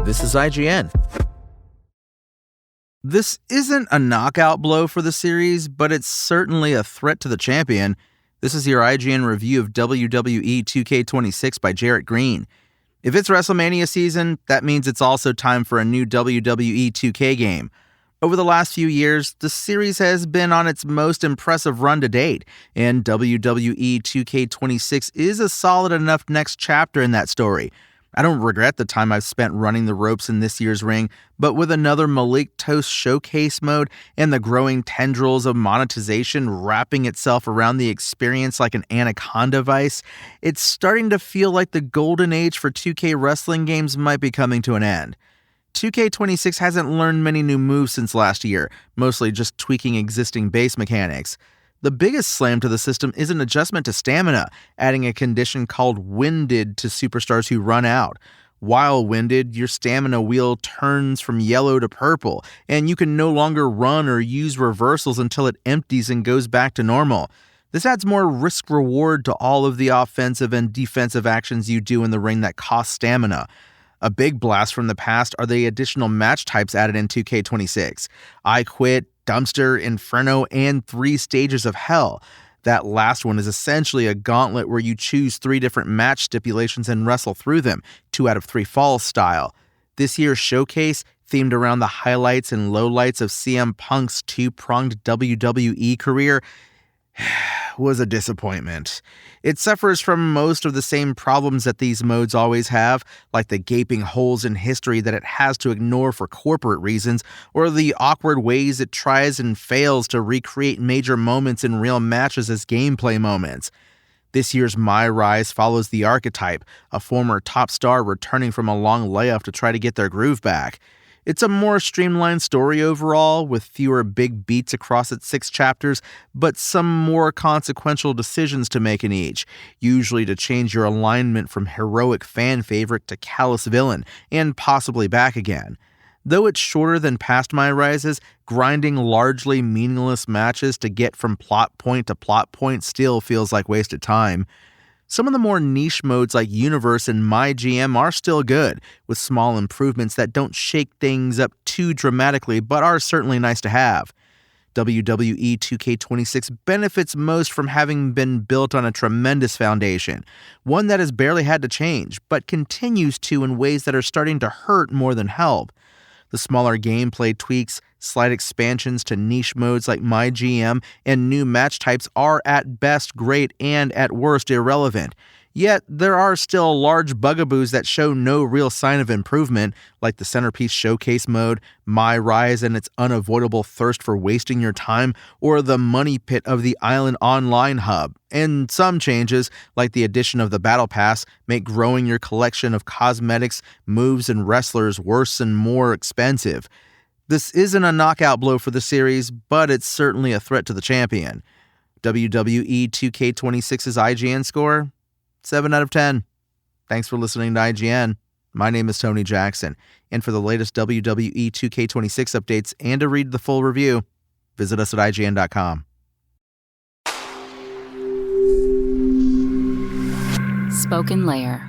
This is IGN. This isn't a knockout blow for the series, but it's certainly a threat to the champion. This is your IGN review of WWE 2K26 by Jarrett Green. If it's WrestleMania season, that means it's also time for a new WWE 2K game. Over the last few years, the series has been on its most impressive run to date, and WWE 2K26 is a solid enough next chapter in that story. I don't regret the time I've spent running the ropes in this year's ring, but with another Malik Toast showcase mode and the growing tendrils of monetization wrapping itself around the experience like an anaconda vice, it's starting to feel like the golden age for 2K wrestling games might be coming to an end. 2K26 hasn't learned many new moves since last year, mostly just tweaking existing base mechanics. The biggest slam to the system is an adjustment to stamina, adding a condition called winded to superstars who run out. While winded, your stamina wheel turns from yellow to purple, and you can no longer run or use reversals until it empties and goes back to normal. This adds more risk-reward to all of the offensive and defensive actions you do in the ring that cost stamina. A big blast from the past are the additional match types added in 2K26. I Quit, Dumpster, Inferno, and 3 Stages of Hell. That last one is essentially a gauntlet where you choose 3 different match stipulations and wrestle through them, 2 out of 3 falls style. This year's showcase, themed around the highlights and lowlights of CM Punk's 2-pronged WWE career, was a disappointment. It suffers from most of the same problems that these modes always have, like the gaping holes in history that it has to ignore for corporate reasons, or the awkward ways it tries and fails to recreate major moments in real matches as gameplay moments. This year's My Rise follows the archetype, a former top star returning from a long layoff to try to get their groove back. It's a more streamlined story overall, with fewer big beats across its 6 chapters, but some more consequential decisions to make in each, usually to change your alignment from heroic fan favorite to callous villain, and possibly back again. Though it's shorter than past My Rises, grinding largely meaningless matches to get from plot point to plot point still feels like wasted time. Some of the more niche modes like Universe and My GM are still good, with small improvements that don't shake things up too dramatically but are certainly nice to have. WWE 2K26 benefits most from having been built on a tremendous foundation, one that has barely had to change, but continues to in ways that are starting to hurt more than help. The smaller gameplay tweaks, slight expansions to niche modes like My GM, and new match types are at best great and at worst irrelevant. Yet, there are still large bugaboos that show no real sign of improvement, like the Centerpiece Showcase mode, My Rise and its unavoidable thirst for wasting your time, or the money pit of the Island Online hub. And some changes, like the addition of the Battle Pass, make growing your collection of cosmetics, moves, and wrestlers worse and more expensive. This isn't a knockout blow for the series, but it's certainly a threat to the champion. WWE 2K26's IGN score? 7 out of 10. Thanks for listening to IGN. My name is Tony Jackson, and for the latest WWE 2K26 updates and to read the full review, visit us at IGN.com. Spoken Layer.